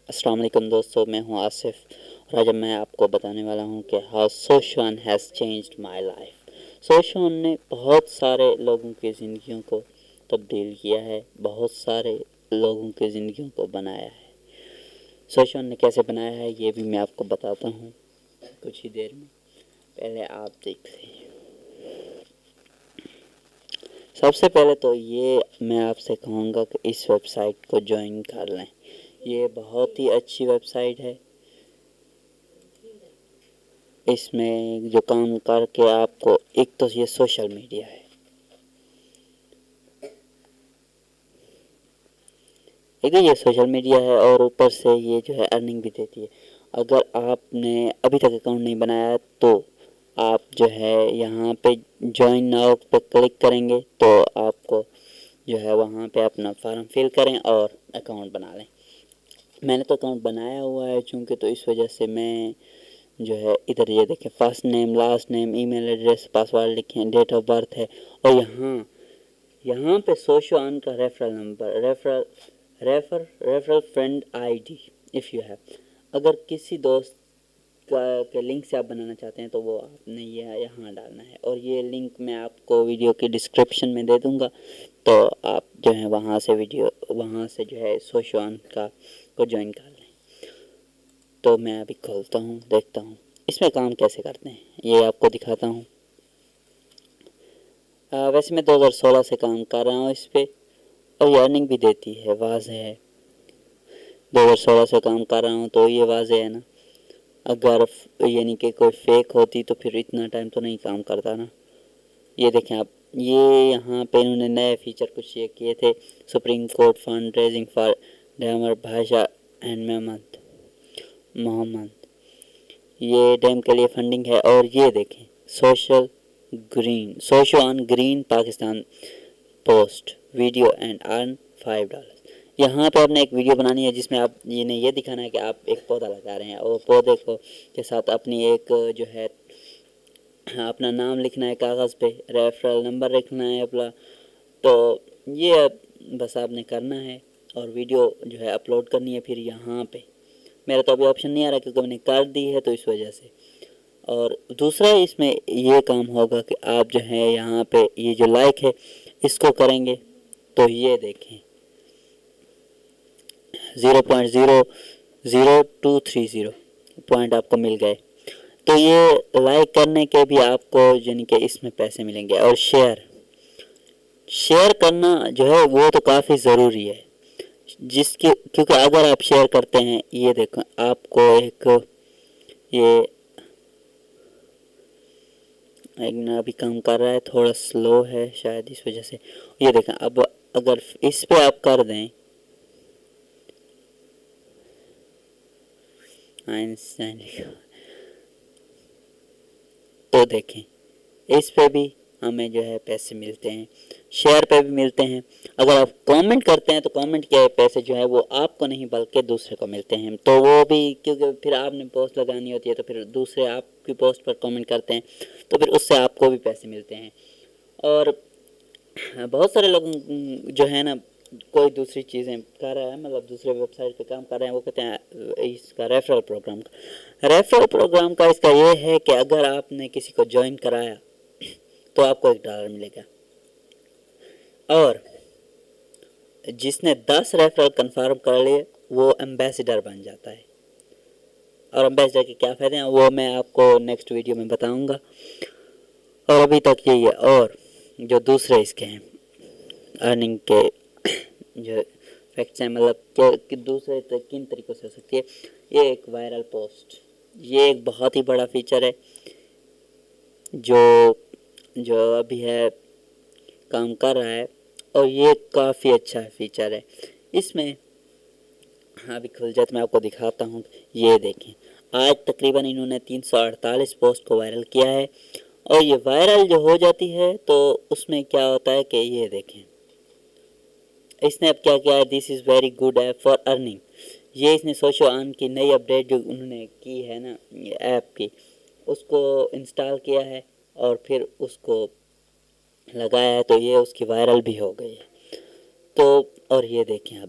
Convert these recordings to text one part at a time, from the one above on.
السلام علیکم دوستو، میں ہوں آصف اور آج میں آپ کو بتانے والا ہوں کہ how SocioON has changed my life. SocioON نے بہت سارے لوگوں کی زندگیوں کو تبدیل کیا ہے، بہت سارے لوگوں کی زندگیوں کو بنایا ہے۔ SocioON نے کیسے بنایا ہے یہ بھی میں آپ کو بتاتا ہوں کچھ ہی دیر میں، پہلے آپ دیکھ لیں۔ سب سے پہلے تو یہ میں آپ سے کہوں گا کہ اس ویب سائٹ کو جوائن کر لیں، یہ بہت ہی اچھی ویب سائٹ ہے۔ اس میں جو کام کر کے آپ کو ایک تو یہ سوشل میڈیا ہے، ایک یہ سوشل میڈیا ہے اور اوپر سے یہ جو ہے ارننگ بھی دیتی ہے۔ اگر آپ نے ابھی تک اکاؤنٹ نہیں بنایا تو آپ جو ہے یہاں پہ جوائن ناؤ پہ کلک کریں گے تو آپ کو جو ہے وہاں پہ اپنا فارم فل کریں اور اکاؤنٹ بنا لیں۔ میں نے تو اکاؤنٹ بنایا ہوا ہے چونکہ، تو اس وجہ سے میں جو ہے ادھر یہ دیکھیں، فرسٹ نیم، لاسٹ نیم، ای میل ایڈریس، پاسورڈ لکھیں، ڈیٹ آف برتھ ہے، اور یہاں پہ SocioON کا referral number, referral friend I D if you have, اگر کسی دوست کے لنک سے آپ بنانا چاہتے ہیں تو وہ آپ نے یہاں ڈالنا ہے، اور یہ لنک میں آپ کو ویڈیو کی ڈسکرپشن میں دے دوں گا، تو آپ جو ہے وہاں سے جو ہے SocioON کو جوائن کر لیں۔ تو میں ابھی کھولتا ہوں، دیکھتا ہوں اس میں کام کیسے کرتے ہیں، یہ آپ کو دکھاتا ہوں۔ ویسے میں 2016 سے کام کر رہا ہوں اس پہ، اور یہ ارننگ بھی دیتی ہے، واضح ہے۔ 2016 سے کام کر رہا ہوں تو یہ واضح ہے نا، اگر یعنی کہ کوئی فیک ہوتی تو پھر اتنا ٹائم تو نہیں کام کرتا نا۔ یہ دیکھیں آپ، یہ یہاں پہ انہوں نے نئے فیچر کچھ یہ کیے تھے، supreme court fund raising for Diamer Bhasha and محمد، یہ ڈیم کے لیے فنڈنگ ہے۔ اور یہ دیکھیں، SocioON green Pakistan post video and earn $5۔ یہاں پہ آپ نے ایک ویڈیو بنانی ہے جس میں آپ یہ دکھانا ہے کہ آپ ایک پودا لگا رہے ہیں، اور پودے کے ساتھ اپنی ایک جو ہے اپنا نام لکھنا ہے کاغذ پہ، ریفرل نمبر لکھنا ہے اپنا، تو یہ بس آپ نے کرنا ہے اور ویڈیو جو ہے اپلوڈ کرنی ہے۔ پھر یہاں پہ میرا تو ابھی آپشن نہیں آ رہا کیونکہ میں نے کر دی ہے تو اس وجہ سے۔ اور دوسرا اس میں یہ کام ہوگا کہ آپ جو ہے یہاں پہ یہ جو لائک ہے اس کو کریں گے تو یہ دیکھیں 0.00230 پوائنٹ آپ کو مل گئے، تو یہ لائک کرنے کے بھی آپ کو یعنی کہ اس میں پیسے ملیں گے۔ اور شیئر کرنا جو ہے وہ تو کافی ضروری ہے، کیونکہ اگر آپ شیئر کرتے ہیں، یہ دیکھیں آپ کو ایک ابھی کام کر رہا ہے، تھوڑا سلو ہے شاید اس وجہ سے۔ یہ دیکھیں اب اگر اس پہ آپ کر دیں تو دیکھیں اس پہ بھی ہمیں جو ہے پیسے ملتے ہیں، شیئر پہ بھی ملتے ہیں۔ اگر آپ کامنٹ کرتے ہیں تو کامنٹ کے پیسے جو ہے وہ آپ کو نہیں بلکہ دوسرے کو ملتے ہیں، تو وہ بھی کیونکہ پھر آپ نے پوسٹ لگانی ہوتی ہے تو پھر دوسرے آپ کی پوسٹ پر کامنٹ کرتے ہیں تو پھر اس سے آپ کو بھی پیسے ملتے ہیں۔ اور بہت سارے لوگ جو ہے نا کوئی دوسری چیزیں کر رہا ہے، مطلب دوسرے ویب سائٹ پہ کام کر رہے ہیں، وہ کہتے ہیں اس کا ریفرل پروگرام کا اس کا یہ ہے کہ اگر آپ نے کسی کو جوائن کرایا تو آپ کو $1 ملے گا، اور جس نے 10 ریفرل کنفرم کر لیے وہ ایمبیسڈر بن جاتا ہے۔ اور ایمبیسڈر کے کیا فائدے ہیں وہ میں آپ کو نیکسٹ ویڈیو میں بتاؤں گا، اور ابھی تک یہی ہے۔ اور جو دوسرے اس کے ہیں ارننگ کے جو فیکٹس ہیں، مطلب کہ دوسرے کن طریقوں سے ہو سکتی ہے، یہ ایک وائرل پوسٹ، یہ ایک بہت ہی بڑا فیچر ہے جو ابھی ہے کام کر رہا ہے، اور یہ کافی اچھا فیچر ہے۔ اس میں ابھی کھل جائے تو میں آپ کو دکھاتا ہوں، یہ دیکھیں آج تقریباً انہوں نے 348 پوسٹ کو وائرل کیا ہے، اور یہ وائرل جو ہو جاتی ہے تو اس میں کیا ہوتا ہے کہ یہ دیکھیں اس نے اب کیا کیا ہے، this is very good app for earning. یہ اس نے SocioON کی نئی اپڈیٹ جو انہوں نے کی ہے نا ایپ کی، اس کو انسٹال کیا ہے اور پھر اس کو لگایا ہے، تو یہ اس کی وائرل بھی ہو گئی ہے۔ تو اور یہ دیکھیں اب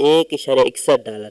$1.61